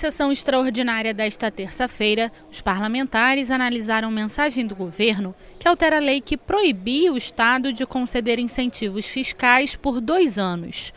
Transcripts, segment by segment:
sessão extraordinária desta terça-feira, os parlamentares analisaram mensagem do governo que altera a lei que proibia o Estado de conceder incentivos fiscais por 2 anos.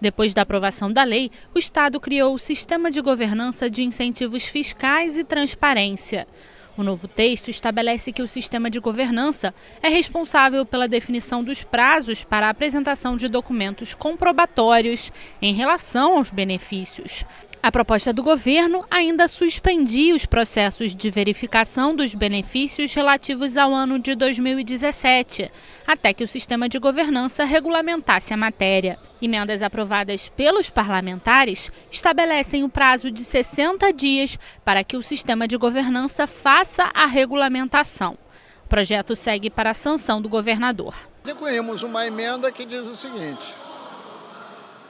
Depois da aprovação da lei, o Estado criou o Sistema de Governança de Incentivos Fiscais e Transparência. O novo texto estabelece que o sistema de governança é responsável pela definição dos prazos para a apresentação de documentos comprobatórios em relação aos benefícios. A proposta do governo ainda suspendia os processos de verificação dos benefícios relativos ao ano de 2017, até que o sistema de governança regulamentasse a matéria. Emendas aprovadas pelos parlamentares estabelecem o prazo de 60 dias para que o sistema de governança faça a regulamentação. O projeto segue para a sanção do governador. Incluímos uma emenda que diz o seguinte: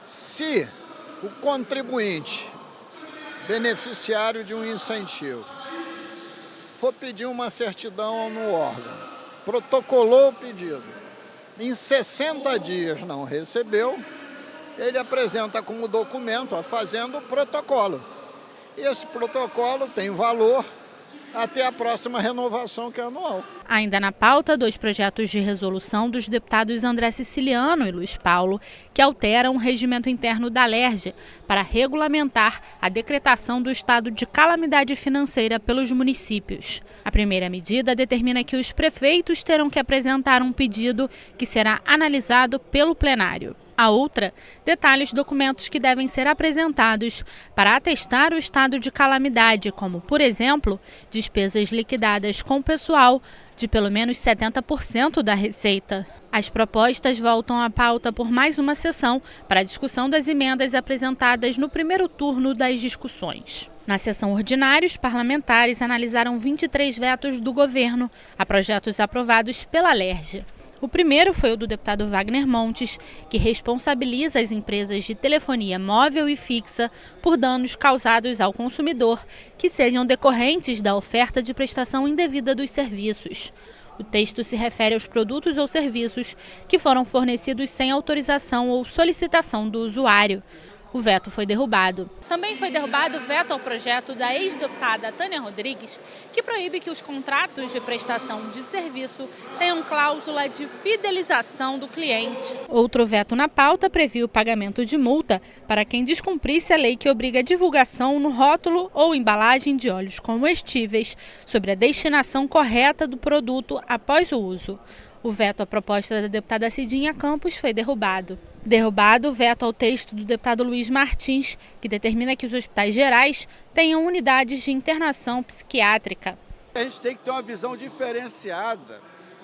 se o contribuinte beneficiário de um incentivo for pedir uma certidão no órgão, protocolou o pedido, em 60 dias não recebeu, ele apresenta como documento a fazenda o protocolo. E esse protocolo tem valor até a próxima renovação, que é anual. Ainda na pauta, 2 projetos de resolução dos deputados André Siciliano e Luiz Paulo, que alteram o regimento interno da Alerj para regulamentar a decretação do estado de calamidade financeira pelos municípios. A primeira medida determina que os prefeitos terão que apresentar um pedido que será analisado pelo plenário. A outra detalha os documentos que devem ser apresentados para atestar o estado de calamidade, como, por exemplo, despesas liquidadas com pessoal de pelo menos 70% da receita. As propostas voltam à pauta por mais uma sessão para a discussão das emendas apresentadas no primeiro turno das discussões. Na sessão ordinária, os parlamentares analisaram 23 vetos do governo a projetos aprovados pela Alerj. O primeiro foi o do deputado Wagner Montes, que responsabiliza as empresas de telefonia móvel e fixa por danos causados ao consumidor que sejam decorrentes da oferta de prestação indevida dos serviços. O texto se refere aos produtos ou serviços que foram fornecidos sem autorização ou solicitação do usuário. O veto foi derrubado. Também foi derrubado o veto ao projeto da ex-deputada Tânia Rodrigues, que proíbe que os contratos de prestação de serviço tenham cláusula de fidelização do cliente. Outro veto na pauta previa o pagamento de multa para quem descumprisse a lei que obriga a divulgação no rótulo ou embalagem de óleos comestíveis sobre a destinação correta do produto após o uso. O veto à proposta da deputada Cidinha Campos foi derrubado. Derrubado o veto ao texto do deputado Luiz Martins, que determina que os hospitais gerais tenham unidades de internação psiquiátrica. A gente tem que ter uma visão diferenciada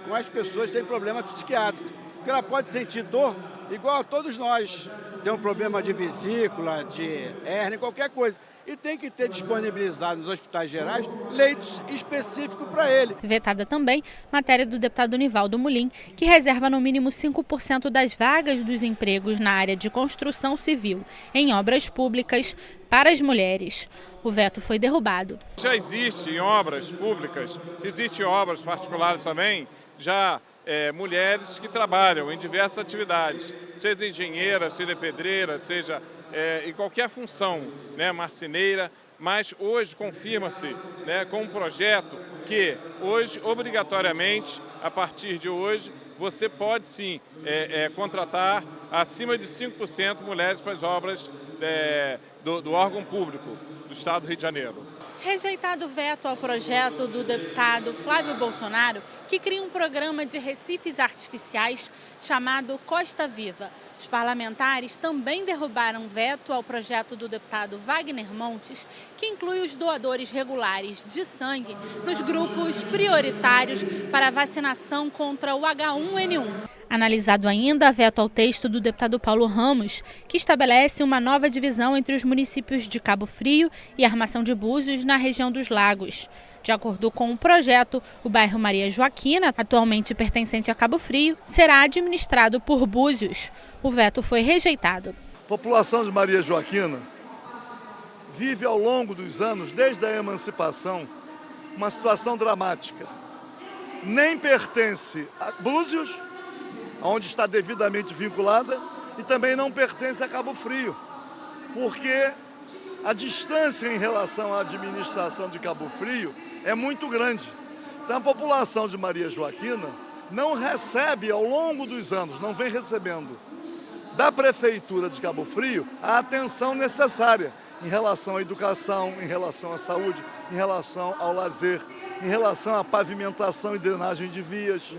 com as pessoas que têm problema psiquiátrico, porque ela pode sentir dor igual a todos nós. Tem um problema de vesícula, de hérnia, qualquer coisa. E tem que ter disponibilizado nos hospitais gerais leitos específicos para ele. Vetada também matéria do deputado Nivaldo Mulim, que reserva no mínimo 5% das vagas dos empregos na área de construção civil em obras públicas para as mulheres. O veto foi derrubado. Já existe em obras públicas, existem obras particulares também, já mulheres que trabalham em diversas atividades, seja engenheira, seja pedreira, seja em qualquer função, marceneira, mas hoje confirma-se com um projeto que hoje, obrigatoriamente, a partir de hoje, você pode sim contratar acima de 5% mulheres para as obras do órgão público do Estado do Rio de Janeiro. Rejeitado o veto ao projeto do deputado Flávio Bolsonaro, que cria um programa de recifes artificiais chamado Costa Viva. Os parlamentares também derrubaram veto ao projeto do deputado Wagner Montes, que inclui os doadores regulares de sangue nos grupos prioritários para a vacinação contra o H1N1. Analisado ainda veto ao texto do deputado Paulo Ramos, que estabelece uma nova divisão entre os municípios de Cabo Frio e Armação de Búzios na região dos Lagos. De acordo com o projeto, o bairro Maria Joaquina, atualmente pertencente a Cabo Frio, será administrado por Búzios. O veto foi rejeitado. A população de Maria Joaquina vive ao longo dos anos, desde a emancipação, uma situação dramática. Nem pertence a Búzios, onde está devidamente vinculada, e também não pertence a Cabo Frio, porque a distância em relação à administração de Cabo Frio é muito grande. Então a população de Maria Joaquina não recebe ao longo dos anos, não vem recebendo da Prefeitura de Cabo Frio a atenção necessária em relação à educação, em relação à saúde, em relação ao lazer, em relação à pavimentação e drenagem de vias,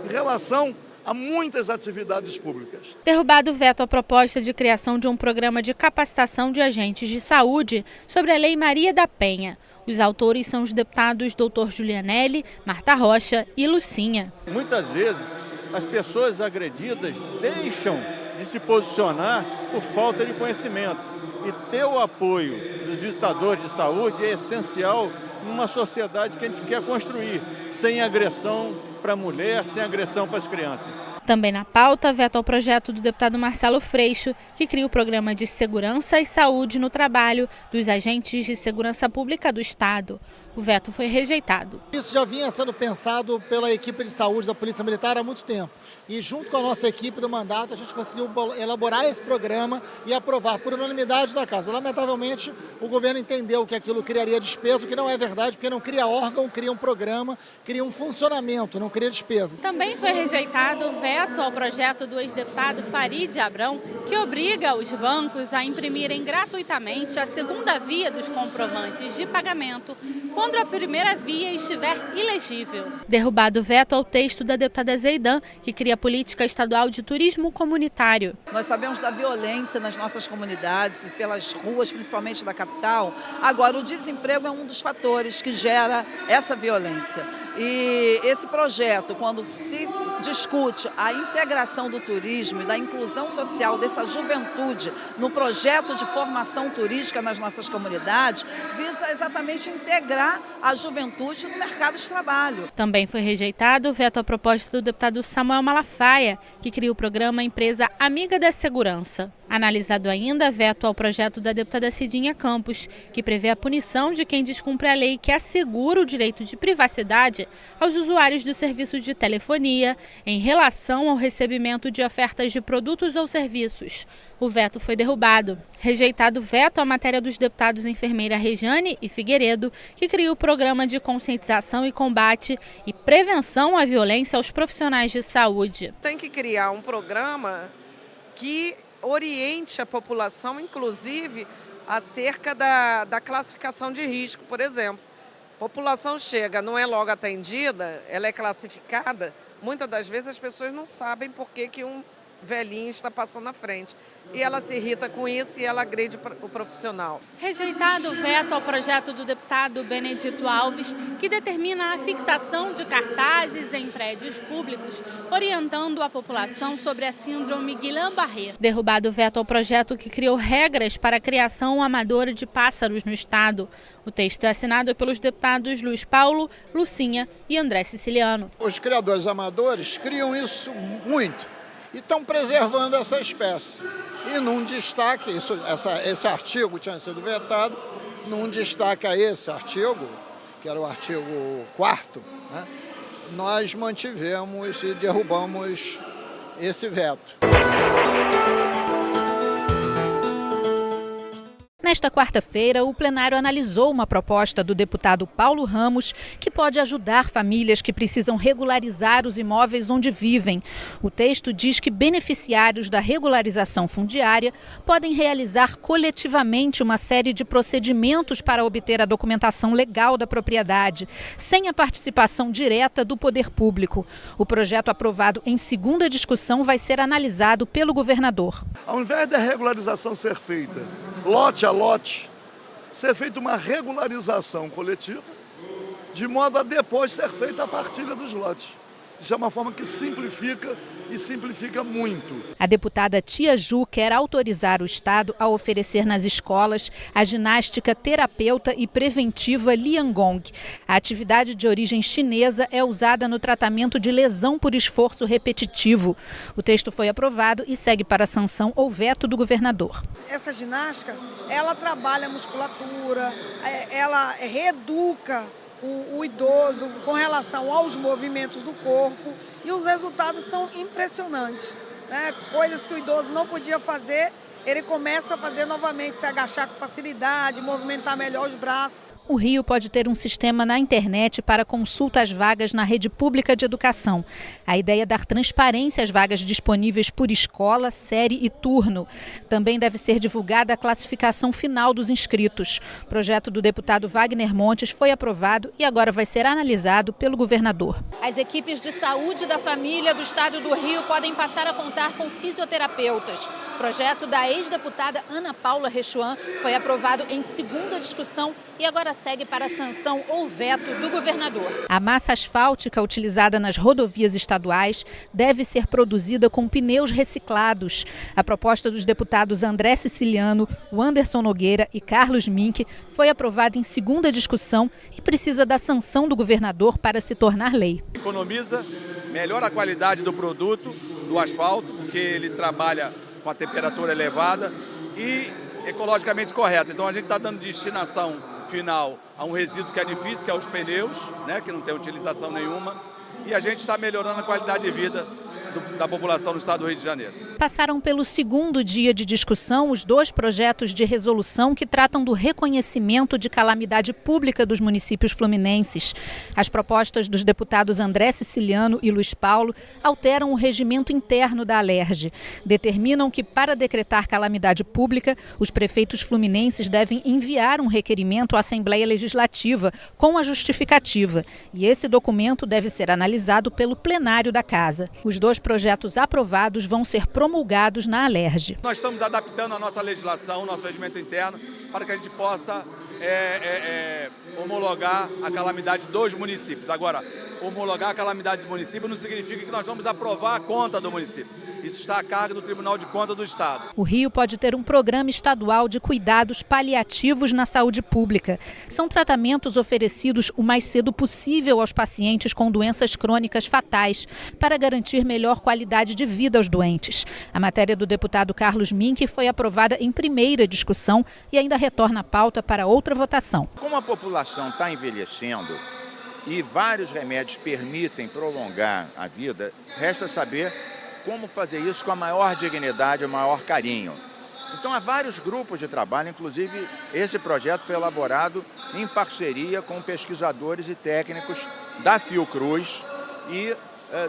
em relação a muitas atividades públicas. Derrubado o veto à proposta de criação de um programa de capacitação de agentes de saúde sobre a Lei Maria da Penha. Os autores são os deputados Dr. Julianelli, Marta Rocha e Lucinha. Muitas vezes as pessoas agredidas deixam de se posicionar por falta de conhecimento. E ter o apoio dos visitadores de saúde é essencial numa sociedade que a gente quer construir, sem agressão para a mulher, sem agressão para as crianças. Também na pauta, veto ao projeto do deputado Marcelo Freixo, que cria o programa de segurança e saúde no trabalho dos agentes de segurança pública do Estado. O veto foi rejeitado. Isso já vinha sendo pensado pela equipe de saúde da Polícia Militar há muito tempo. E junto com a nossa equipe do mandato, a gente conseguiu elaborar esse programa e aprovar por unanimidade da Casa. Lamentavelmente, o governo entendeu que aquilo criaria despesa, o que não é verdade, porque não cria órgão, cria um programa, cria um funcionamento, não cria despesa. Também foi rejeitado o veto ao projeto do ex-deputado Farid Abrão, que obriga os bancos a imprimirem gratuitamente a segunda via dos comprovantes de pagamento quando a primeira via estiver ilegível. Derrubado o veto ao texto da deputada Zeidan, que cria a política estadual de turismo comunitário. Nós sabemos da violência nas nossas comunidades e pelas ruas, principalmente da capital. Agora, o desemprego é um dos fatores que gera essa violência. E esse projeto, quando se discute a integração do turismo e da inclusão social dessa juventude no projeto de formação turística nas nossas comunidades, visa exatamente integrar a juventude no mercado de trabalho. Também foi rejeitado o veto à proposta do deputado Samuel Malafaia, que cria o programa Empresa Amiga da Segurança. Analisado ainda, veto ao projeto da deputada Cidinha Campos, que prevê a punição de quem descumpre a lei que assegura o direito de privacidade aos usuários do serviço de telefonia em relação ao recebimento de ofertas de produtos ou serviços. O veto foi derrubado. Rejeitado o veto à matéria dos deputados enfermeira Rejane e Figueiredo, que cria o programa de conscientização e combate e prevenção à violência aos profissionais de saúde. Tem que criar um programa que oriente a população, inclusive, acerca da classificação de risco, por exemplo. A população chega, não é logo atendida, ela é classificada. Muitas das vezes as pessoas não sabem por que um velhinho está passando na frente. E ela se irrita com isso e ela agride o profissional. Rejeitado o veto ao projeto do deputado Benedito Alves, que determina a fixação de cartazes em prédios públicos, orientando a população sobre a síndrome Guillain-Barré. Derrubado o veto ao projeto que criou regras para a criação amadora de pássaros no Estado. O texto é assinado pelos deputados Luiz Paulo, Lucinha e André Siciliano. Os criadores amadores criam isso muito e estão preservando essa espécie. E num destaque, esse artigo tinha sido vetado, num destaque a esse artigo, que era o artigo 4º, né, nós mantivemos e derrubamos esse veto. Nesta quarta-feira, o plenário analisou uma proposta do deputado Paulo Ramos que pode ajudar famílias que precisam regularizar os imóveis onde vivem. O texto diz que beneficiários da regularização fundiária podem realizar coletivamente uma série de procedimentos para obter a documentação legal da propriedade, sem a participação direta do poder público. O projeto aprovado em segunda discussão vai ser analisado pelo governador. Ao invés da regularização ser feita lote a lote, ser feita uma regularização coletiva, de modo a depois ser feita a partilha dos lotes. Isso é uma forma que simplifica e simplifica muito. A deputada Tia Ju quer autorizar o Estado a oferecer nas escolas a ginástica terapeuta e preventiva Liangong. A atividade de origem chinesa é usada no tratamento de lesão por esforço repetitivo. O texto foi aprovado e segue para a sanção ou veto do governador. Essa ginástica, ela trabalha a musculatura, ela reeduca o idoso com relação aos movimentos do corpo e os resultados são impressionantes, né? Coisas que o idoso não podia fazer, ele começa a fazer novamente, se agachar com facilidade, movimentar melhor os braços. O Rio pode ter um sistema na internet para consulta às vagas na rede pública de educação. A ideia é dar transparência às vagas disponíveis por escola, série e turno. Também deve ser divulgada a classificação final dos inscritos. O projeto do deputado Wagner Montes foi aprovado e agora vai ser analisado pelo governador. As equipes de saúde da família do estado do Rio podem passar a contar com fisioterapeutas. O projeto da ex-deputada Ana Paula Rechuan foi aprovado em segunda discussão e agora segue para a sanção ou veto do governador. A massa asfáltica utilizada nas rodovias estaduais deve ser produzida com pneus reciclados. A proposta dos deputados André Siciliano, Anderson Nogueira e Carlos Mink foi aprovada em segunda discussão e precisa da sanção do governador para se tornar lei. Economiza, melhora a qualidade do produto, do asfalto, porque ele trabalha com a temperatura elevada e ecologicamente correto. Então a gente está dando destinação final a um resíduo que é difícil, que é os pneus, né, que não tem utilização nenhuma, e a gente está melhorando a qualidade de vida da população do estado do Rio de Janeiro. Passaram pelo segundo dia de discussão os 2 projetos de resolução que tratam do reconhecimento de calamidade pública dos municípios fluminenses. As propostas dos deputados André Siciliano e Luiz Paulo alteram o regimento interno da Alerj. Determinam que, para decretar calamidade pública, os prefeitos fluminenses devem enviar um requerimento à Assembleia Legislativa com a justificativa. E esse documento deve ser analisado pelo plenário da Casa. Os 2 projetos aprovados vão ser promulgados na Alerj. Nós estamos adaptando a nossa legislação, o nosso regimento interno, para que a gente possa homologar a calamidade dos municípios. Agora, homologar a calamidade do município não significa que nós vamos aprovar a conta do município. Isso está a cargo do Tribunal de Contas do Estado. O Rio pode ter um programa estadual de cuidados paliativos na saúde pública. São tratamentos oferecidos o mais cedo possível aos pacientes com doenças crônicas fatais, para garantir melhor qualidade de vida aos doentes. A matéria do deputado Carlos Mink foi aprovada em primeira discussão e ainda retorna à pauta para outra votação. Como a população está envelhecendo e vários remédios permitem prolongar a vida, resta saber como fazer isso com a maior dignidade e o maior carinho. Então há vários grupos de trabalho, inclusive esse projeto foi elaborado em parceria com pesquisadores e técnicos da Fiocruz e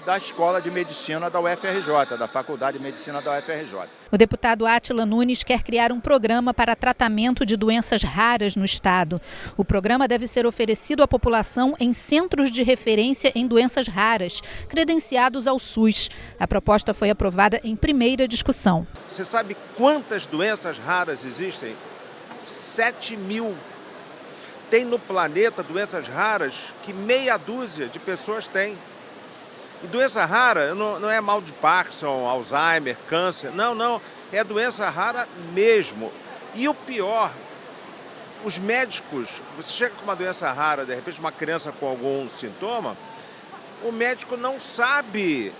da Escola de Medicina da UFRJ, da Faculdade de Medicina da UFRJ. O deputado Átila Nunes quer criar um programa para tratamento de doenças raras no estado. O programa deve ser oferecido à população em centros de referência em doenças raras, credenciados ao SUS. A proposta foi aprovada em primeira discussão. Você sabe quantas doenças raras existem? 7.000. Tem no planeta doenças raras que meia dúzia de pessoas têm. E doença rara não é mal de Parkinson, Alzheimer, câncer, não, é doença rara mesmo. E o pior, os médicos, você chega com uma doença rara, de repente uma criança com algum sintoma, o médico não sabe,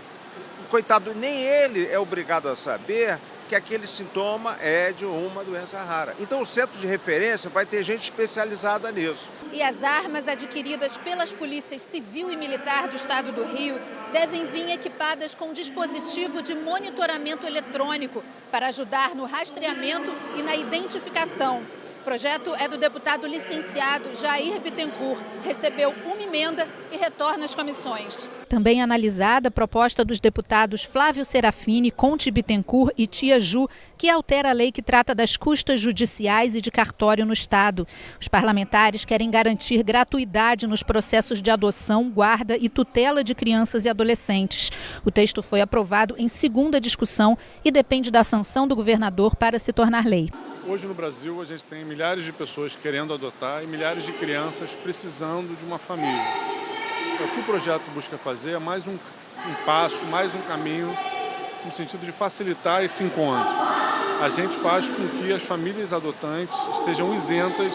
coitado, nem ele é obrigado a saber que aquele sintoma é de uma doença rara. Então o centro de referência vai ter gente especializada nisso. E as armas adquiridas pelas polícias civil e militar do estado do Rio devem vir equipadas com dispositivo de monitoramento eletrônico para ajudar no rastreamento e na identificação. O projeto é do deputado licenciado Jair Bittencourt. Recebeu uma emenda e retorna às comissões. Também analisada a proposta dos deputados Flávio Serafini, Conte Bittencourt e Tia Ju, que altera a lei que trata das custas judiciais e de cartório no estado. Os parlamentares querem garantir gratuidade nos processos de adoção, guarda e tutela de crianças e adolescentes. O texto foi aprovado em segunda discussão e depende da sanção do governador para se tornar lei. Hoje no Brasil a gente tem milhares de pessoas querendo adotar e milhares de crianças precisando de uma família. O que o projeto busca fazer é mais um passo, mais um caminho no sentido de facilitar esse encontro. A gente faz com que as famílias adotantes estejam isentas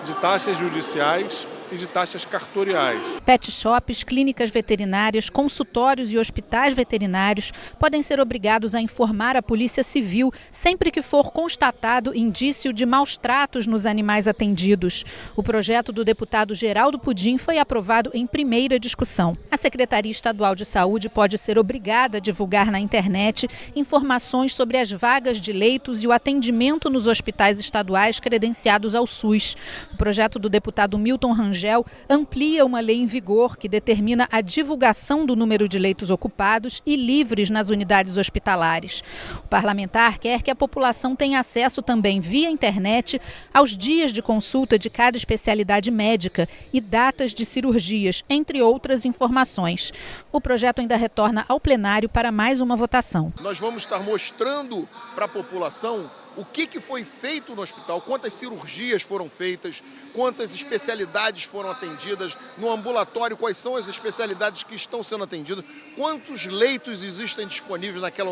de taxas judiciais e de taxas cartoriais. Pet shops, clínicas veterinárias, consultórios e hospitais veterinários podem ser obrigados a informar a Polícia Civil sempre que for constatado indício de maus tratos nos animais atendidos. O projeto do deputado Geraldo Pudim foi aprovado em primeira discussão. A Secretaria Estadual de Saúde pode ser obrigada a divulgar na internet informações sobre as vagas de leitos e o atendimento nos hospitais estaduais credenciados ao SUS. O projeto do deputado Milton Rangel amplia uma lei em vigor que determina a divulgação do número de leitos ocupados e livres nas unidades hospitalares. O parlamentar quer que a população tenha acesso também via internet aos dias de consulta de cada especialidade médica e datas de cirurgias, entre outras informações. O projeto ainda retorna ao plenário para mais uma votação. Nós vamos estar mostrando para a população o que foi feito no hospital, quantas cirurgias foram feitas, quantas especialidades foram atendidas, no ambulatório quais são as especialidades que estão sendo atendidas, quantos leitos existem disponíveis naquela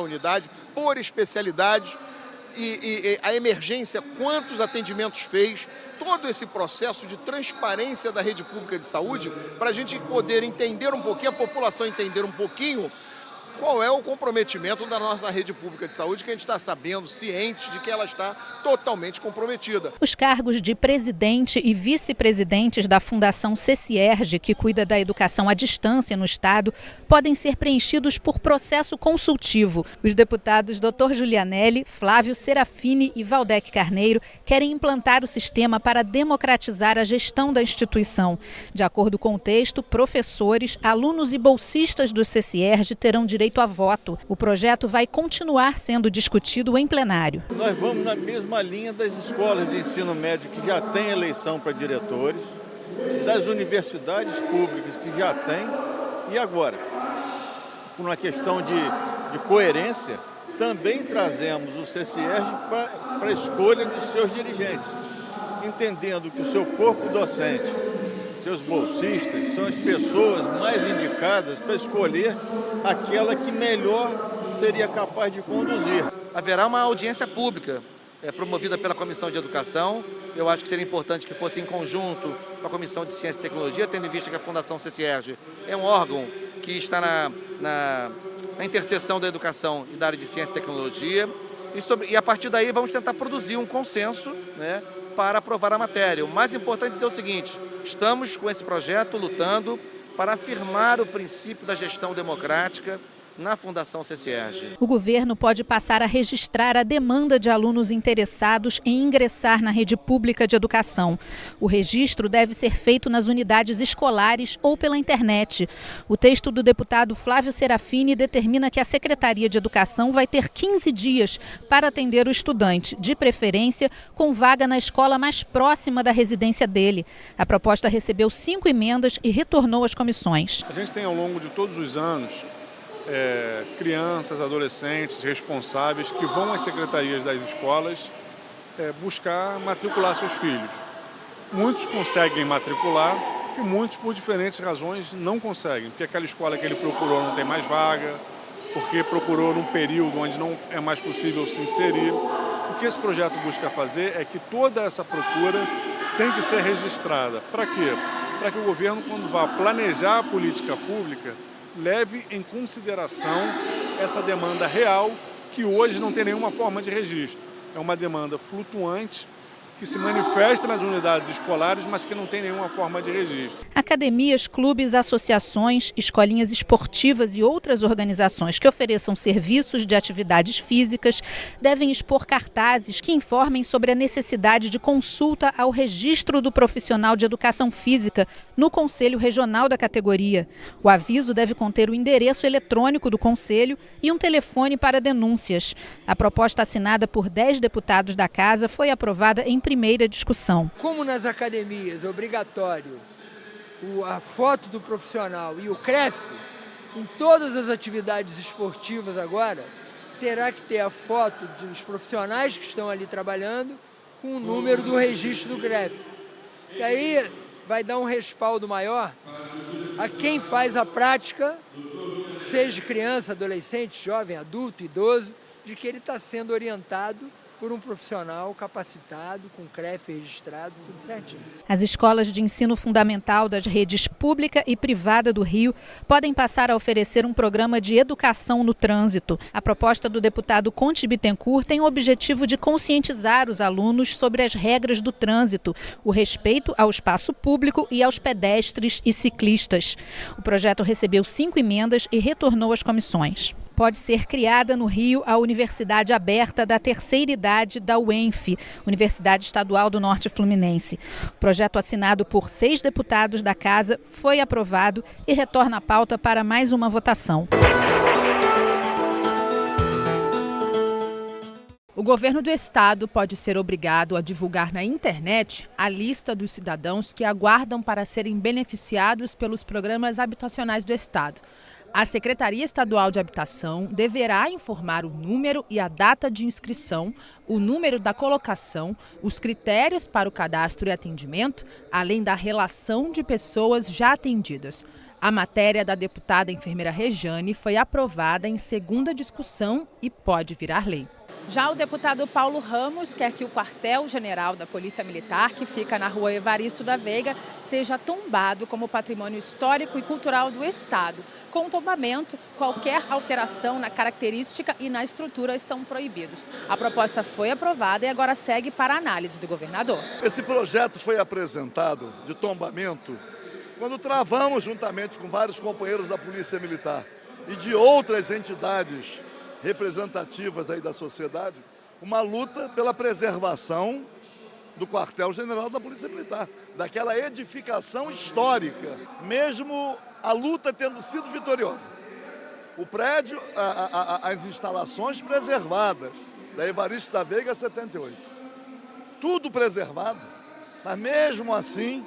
unidade por especialidade e a emergência, quantos atendimentos fez, todo esse processo de transparência da rede pública de saúde para a gente poder entender um pouquinho, a população entender um pouquinho qual é o comprometimento da nossa rede pública de saúde, que a gente está sabendo, ciente de que ela está totalmente comprometida. Os cargos de presidente e vice-presidentes da Fundação CCERJ, que cuida da educação à distância no Estado, podem ser preenchidos por processo consultivo. Os deputados Dr. Julianelli, Flávio Serafini e Valdec Carneiro querem implantar o sistema para democratizar a gestão da instituição. De acordo com o texto, professores, alunos e bolsistas do CCERJ terão direito a voto. O projeto vai continuar sendo discutido em plenário. Nós vamos na mesma linha das escolas de ensino médio que já têm eleição para diretores, das universidades públicas que já têm, e agora, por uma questão de coerência, também trazemos o CCERJ para a escolha dos seus dirigentes, entendendo que o seu corpo docente, seus bolsistas, são as pessoas mais indicadas para escolher aquela que melhor seria capaz de conduzir. Haverá uma audiência pública promovida pela Comissão de Educação. Eu acho que seria importante que fosse em conjunto com a Comissão de Ciência e Tecnologia, tendo em vista que a Fundação CCERJ é um órgão que está na interseção da educação e da área de ciência e tecnologia. E a partir daí vamos tentar produzir um consenso, né, para aprovar a matéria. O mais importante é dizer o seguinte: estamos com esse projeto lutando para afirmar o princípio da gestão democrática na Fundação CCERJ. O governo pode passar a registrar a demanda de alunos interessados em ingressar na rede pública de educação. O registro deve ser feito nas unidades escolares ou pela internet. O texto do deputado Flávio Serafini determina que a Secretaria de Educação vai ter 15 dias para atender o estudante, de preferência com vaga na escola mais próxima da residência dele. A proposta recebeu 5 emendas e retornou às comissões. A gente tem ao longo de todos os anos crianças, adolescentes, responsáveis que vão às secretarias das escolas buscar matricular seus filhos. Muitos conseguem matricular e muitos, por diferentes razões, não conseguem, porque aquela escola que ele procurou não tem mais vaga, porque procurou num período onde não é mais possível se inserir. O que esse projeto busca fazer é que toda essa procura tem que ser registrada. Para quê? Para que o governo, quando vá planejar a política pública, leve em consideração essa demanda real, que hoje não tem nenhuma forma de registro. É uma demanda flutuante, que se manifesta nas unidades escolares, mas que não tem nenhuma forma de registro. Academias, clubes, associações, escolinhas esportivas e outras organizações que ofereçam serviços de atividades físicas devem expor cartazes que informem sobre a necessidade de consulta ao registro do profissional de educação física no Conselho Regional da categoria. O aviso deve conter o endereço eletrônico do Conselho e um telefone para denúncias. A proposta assinada por 10 deputados da Casa foi aprovada em primeira discussão. Como nas academias é obrigatório a foto do profissional e o CREF, em todas as atividades esportivas agora, terá que ter a foto dos profissionais que estão ali trabalhando com o número do registro do CREF. E aí vai dar um respaldo maior a quem faz a prática, seja criança, adolescente, jovem, adulto, idoso, de que ele está sendo orientado por um profissional capacitado, com CREF registrado, tudo certinho. As escolas de ensino fundamental das redes pública e privada do Rio podem passar a oferecer um programa de educação no trânsito. A proposta do deputado Conte Bittencourt tem o objetivo de conscientizar os alunos sobre as regras do trânsito, o respeito ao espaço público e aos pedestres e ciclistas. O projeto recebeu 5 emendas e retornou às comissões. Pode ser criada no Rio a Universidade Aberta da Terceira Idade da UENF, Universidade Estadual do Norte Fluminense. O projeto assinado por 6 deputados da Casa foi aprovado e retorna à pauta para mais uma votação. O governo do estado pode ser obrigado a divulgar na internet a lista dos cidadãos que aguardam para serem beneficiados pelos programas habitacionais do estado. A Secretaria Estadual de Habitação deverá informar o número e a data de inscrição, o número da colocação, os critérios para o cadastro e atendimento, além da relação de pessoas já atendidas. A matéria da deputada enfermeira Rejane foi aprovada em segunda discussão e pode virar lei. Já o deputado Paulo Ramos quer que o quartel-general da Polícia Militar, que fica na rua Evaristo da Veiga, seja tombado como patrimônio histórico e cultural do estado. Com o tombamento, qualquer alteração na característica e na estrutura estão proibidos. A proposta foi aprovada e agora segue para a análise do governador. Esse projeto foi apresentado de tombamento quando travamos, juntamente com vários companheiros da Polícia Militar e de outras entidades representativas aí da sociedade, uma luta pela preservação do quartel-general da Polícia Militar, daquela edificação histórica, mesmo a luta tendo sido vitoriosa. O prédio, as instalações preservadas, da Evaristo da Veiga 78. Tudo preservado, mas mesmo assim,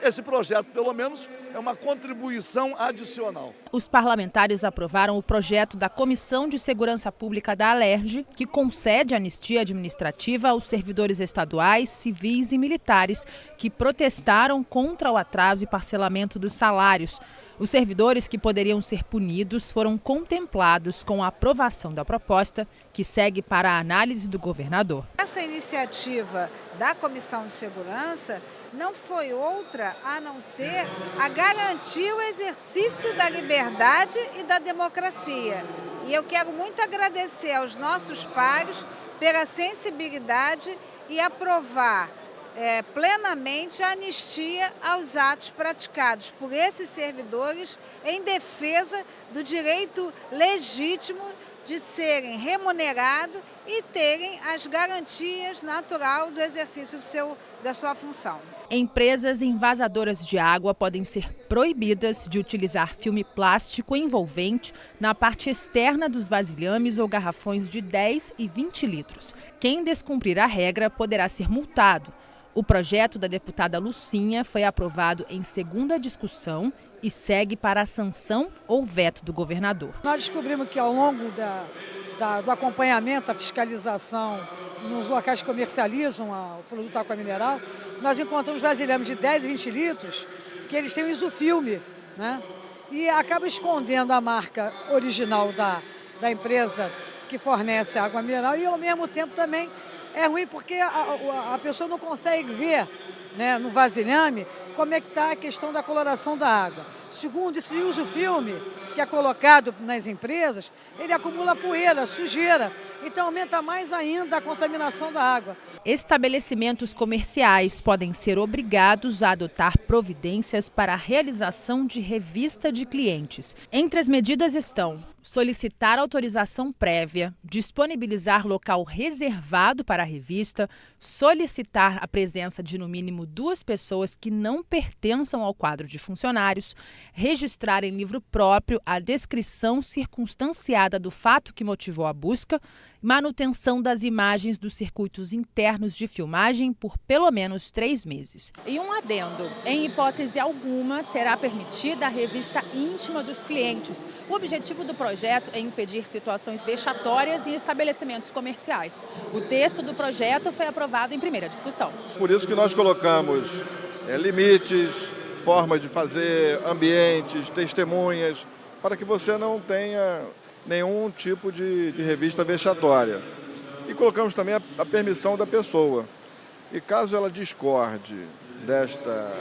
esse projeto, pelo menos, é uma contribuição adicional. Os parlamentares aprovaram o projeto da Comissão de Segurança Pública da Alerj, que concede anistia administrativa aos servidores estaduais, civis e militares que protestaram contra o atraso e parcelamento dos salários. Os servidores que poderiam ser punidos foram contemplados com a aprovação da proposta, que segue para a análise do governador. Essa iniciativa da Comissão de Segurança não foi outra a não ser a garantir o exercício da liberdade e da democracia. E eu quero muito agradecer aos nossos pares pela sensibilidade e aprovar plenamente a anistia aos atos praticados por esses servidores em defesa do direito legítimo de serem remunerados e terem as garantias naturais do exercício da sua função. Empresas envasadoras de água podem ser proibidas de utilizar filme plástico envolvente na parte externa dos vasilhames ou garrafões de 10 e 20 litros. Quem descumprir a regra poderá ser multado. O projeto da deputada Lucinha foi aprovado em segunda discussão e segue para a sanção ou veto do governador. Nós descobrimos que ao longo do acompanhamento, da fiscalização nos locais que comercializam o produto água mineral, nós encontramos vasilhames de 10 e 20 litros que eles têm o isofilme, né? E acaba escondendo a marca original da empresa que fornece a água mineral e ao mesmo tempo também é ruim porque a pessoa não consegue ver, né, no vasilhame como é que está a questão da coloração da água. Segundo esse isofilme que é colocado nas empresas, ele acumula poeira, sujeira, então aumenta mais ainda a contaminação da água. Estabelecimentos comerciais podem ser obrigados a adotar providências para a realização de revista de clientes. Entre as medidas estão solicitar autorização prévia, disponibilizar local reservado para a revista, solicitar a presença de no mínimo 2 pessoas que não pertençam ao quadro de funcionários, registrar em livro próprio a descrição circunstanciada do fato que motivou a busca, manutenção das imagens dos circuitos internos de filmagem por pelo menos 3 meses. E um adendo, em hipótese alguma será permitida a revista íntima dos clientes. O objetivo do projeto é impedir situações vexatórias em estabelecimentos comerciais. O texto do projeto foi aprovado em primeira discussão. Por isso que nós colocamos limites, formas de fazer, ambientes, testemunhas, para que você não tenha nenhum tipo de revista vexatória. E colocamos também a permissão da pessoa. E caso ela discorde desta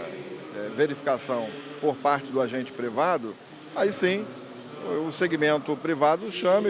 verificação por parte do agente privado, aí sim o segmento privado chame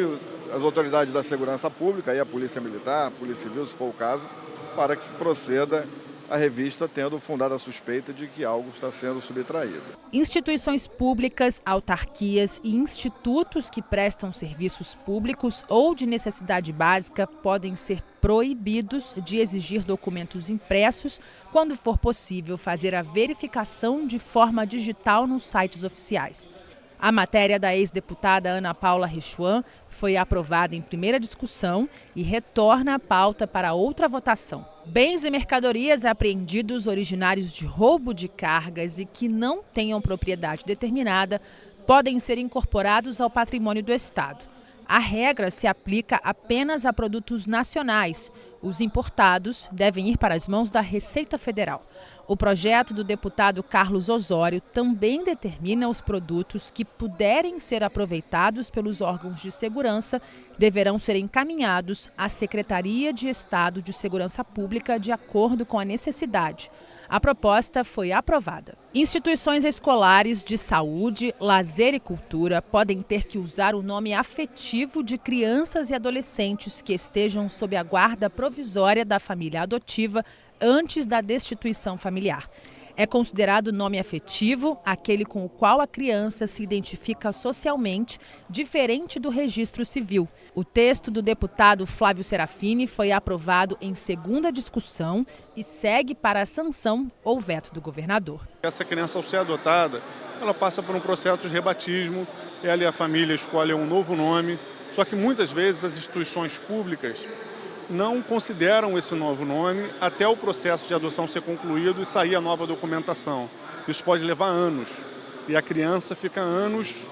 as autoridades da segurança pública, aí a Polícia Militar, a Polícia Civil, se for o caso, para que se proceda a revista tendo fundada a suspeita de que algo está sendo subtraído. Instituições públicas, autarquias e institutos que prestam serviços públicos ou de necessidade básica podem ser proibidos de exigir documentos impressos quando for possível fazer a verificação de forma digital nos sites oficiais. A matéria da ex-deputada Ana Paula Rechuan foi aprovada em primeira discussão e retorna à pauta para outra votação. Bens e mercadorias apreendidos originários de roubo de cargas e que não tenham propriedade determinada podem ser incorporados ao patrimônio do Estado. A regra se aplica apenas a produtos nacionais. Os importados devem ir para as mãos da Receita Federal. O projeto do deputado Carlos Osório também determina os produtos que puderem ser aproveitados pelos órgãos de segurança deverão ser encaminhados à Secretaria de Estado de Segurança Pública de acordo com a necessidade. A proposta foi aprovada. Instituições escolares de saúde, lazer e cultura podem ter que usar o nome afetivo de crianças e adolescentes que estejam sob a guarda provisória da família adotiva antes da destituição familiar. É considerado nome afetivo aquele com o qual a criança se identifica socialmente, diferente do registro civil. O texto do deputado Flávio Serafini foi aprovado em segunda discussão e segue para a sanção ou veto do governador. Essa criança, ao ser adotada, ela passa por um processo de rebatismo, ela e a família escolhem um novo nome, só que muitas vezes as instituições públicas não consideram esse novo nome até o processo de adoção ser concluído e sair a nova documentação. Isso pode levar anos e a criança fica anos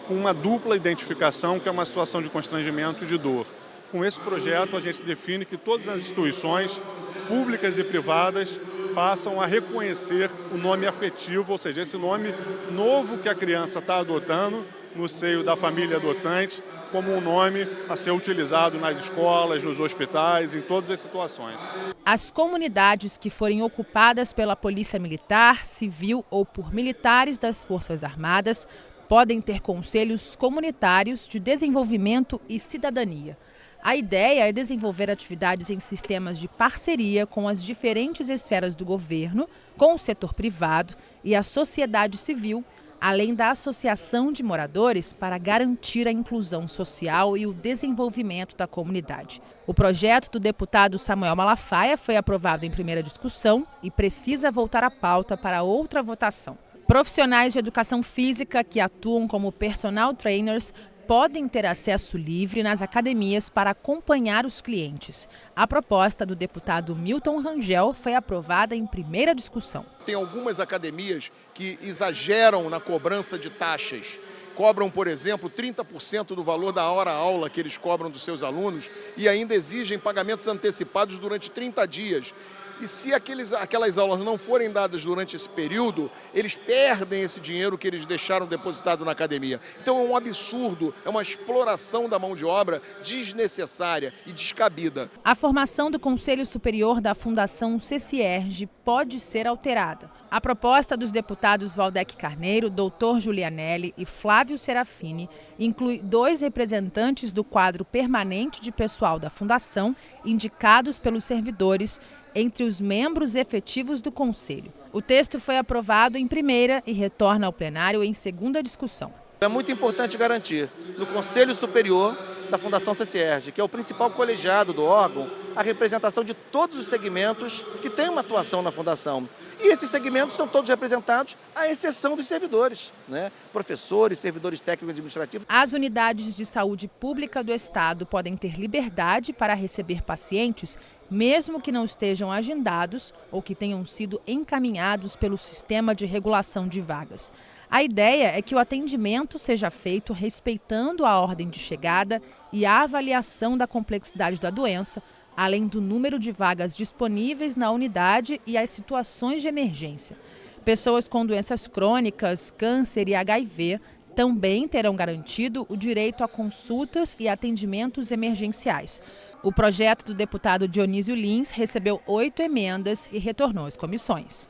com uma dupla identificação, que é uma situação de constrangimento e de dor. Com esse projeto, a gente define que todas as instituições públicas e privadas passam a reconhecer o nome afetivo, ou seja, esse nome novo que a criança está adotando no seio da família adotante, como um nome a ser utilizado nas escolas, nos hospitais, em todas as situações. As comunidades que forem ocupadas pela Polícia Militar, Civil ou por militares das Forças Armadas podem ter conselhos comunitários de desenvolvimento e cidadania. A ideia é desenvolver atividades em sistemas de parceria com as diferentes esferas do governo, com o setor privado e a sociedade civil, além da associação de moradores para garantir a inclusão social e o desenvolvimento da comunidade. O projeto do deputado Samuel Malafaia foi aprovado em primeira discussão e precisa voltar à pauta para outra votação. Profissionais de educação física que atuam como personal trainers podem ter acesso livre nas academias para acompanhar os clientes. A proposta do deputado Milton Rangel foi aprovada em primeira discussão. Tem algumas academias que exageram na cobrança de taxas. Cobram, por exemplo, 30% do valor da hora-aula que eles cobram dos seus alunos e ainda exigem pagamentos antecipados durante 30 dias. E se aquelas aulas não forem dadas durante esse período, eles perdem esse dinheiro que eles deixaram depositado na academia. Então é um absurdo, é uma exploração da mão de obra desnecessária e descabida. A formação do Conselho Superior da Fundação CCERJ pode ser alterada. A proposta dos deputados Valdec Carneiro, Dr. Julianelli e Flávio Serafini inclui 2 representantes do quadro permanente de pessoal da Fundação, indicados pelos servidores, entre os membros efetivos do Conselho. O texto foi aprovado em primeira e retorna ao plenário em segunda discussão. É muito importante garantir no Conselho Superior da Fundação CCERJ, que é o principal colegiado do órgão, a representação de todos os segmentos que têm uma atuação na Fundação. E esses segmentos estão todos representados, à exceção dos servidores, né? Professores, servidores técnicos administrativos. As unidades de saúde pública do Estado podem ter liberdade para receber pacientes, mesmo que não estejam agendados ou que tenham sido encaminhados pelo sistema de regulação de vagas. A ideia é que o atendimento seja feito respeitando a ordem de chegada e a avaliação da complexidade da doença, além do número de vagas disponíveis na unidade e as situações de emergência. Pessoas com doenças crônicas, câncer e HIV também terão garantido o direito a consultas e atendimentos emergenciais. O projeto do deputado Dionísio Lins recebeu 8 emendas e retornou às comissões.